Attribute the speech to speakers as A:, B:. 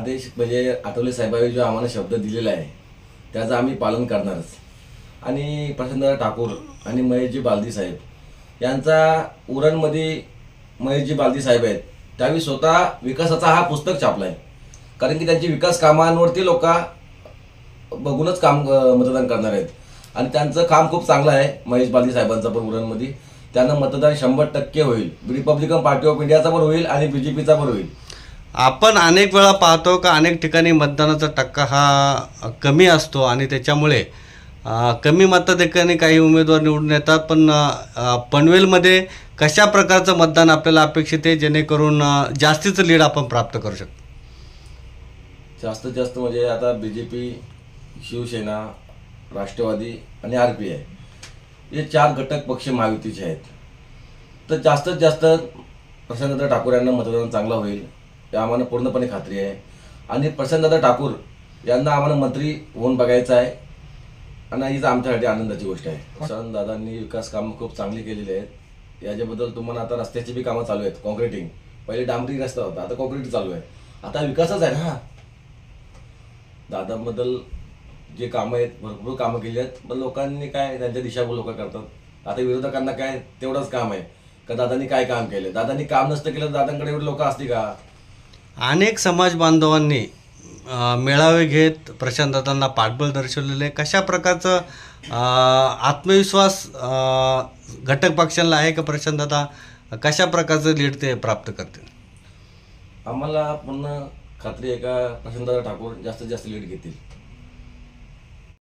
A: आदेश म्हणजे आठवले साहेबांनी जो आम्हाला शब्द दिलेला आहे त्याचं आम्ही पालन करणारच। आणि प्रशांतदादा ठाकूर आणि महेशजी बालदी साहेब यांचा उरणमध्ये महेशजी बालदी साहेब आहेत त्यावेळी स्वतः विकासाचा हा पुस्तक छापला आहे, कारण की त्यांची विकास कामांवरती लोक बघूनच काम मतदान करणार आहेत। आणि त्यांचं काम खूप चांगलं आहे महेश बालदी साहेबांचं पण उरणमध्ये, त्यांना मतदान 100% होईल। रिपब्लिकन पार्टी ऑफ इंडियाचा पण होईल आणि बीजेपीचा पण होईल।
B: आपण अनेक वेळा पाहतो का अनेक ठिकाणी मतदानाचा टक्का हा कमी असतो आणि त्याच्यामुळे कमी मताधिक्याने काही उमेदवार निवडून येतात, पण पनवेलमध्ये कशा प्रकारचं मतदान आपल्याला अपेक्षित आहे जेणेकरून जास्तीचं लीड आपण प्राप्त करू शकतो?
A: जास्तीत जास्त म्हणजे आता बीजेपी, शिवसेना, राष्ट्रवादी आणि RPI हे 4 घटक पक्ष महायुतीचे आहेत, तर जास्तीत जास्त प्रशांतदादा ठाकूर यांना मतदान चांगलं होईल हे आम्हाला पूर्णपणे खात्री आहे। आणि प्रशांतदादा ठाकूर यांना आम्हाला मंत्री होऊन बघायचं आहे आणि हीच आमच्यासाठी आनंदाची गोष्ट आहे। प्रशांतदादांनी विकास कामं खूप चांगली केलेली आहेत, याच्याबद्दल तुम्हाला आता रस्त्याची बी कामं चालू आहेत, कॉन्क्रिटिंग। पहिले डांबरी रस्ता होता, आता कॉन्क्रीट चालू आहे, आता विकासच आहे ना। दादांबद्दल जे कामं आहेत भरपूर कामं केली आहेत, पण लोकांनी काय त्यांच्या दिशाभूल लोक करतात। आता विरोधकांना काय तेवढंच काम आहे का दादांनी काय काम केलं, दादांनी काम नसतं केलं तर दादांकडे एवढे लोक असतील का?
B: अनेक समाज बांधवांनी मेळावे घेत प्रशांतदादांना पाठबळ दर्शवलेले, कशा प्रकारचं आत्मविश्वास घटक पक्षांना आहे का प्रशांतदादा कशा प्रकारचं लीड ते प्राप्त करतील?
A: आम्हाला पूर्ण खात्री आहे का प्रशांतदादा ठाकूर जास्तीत जास्त लीड घेतील।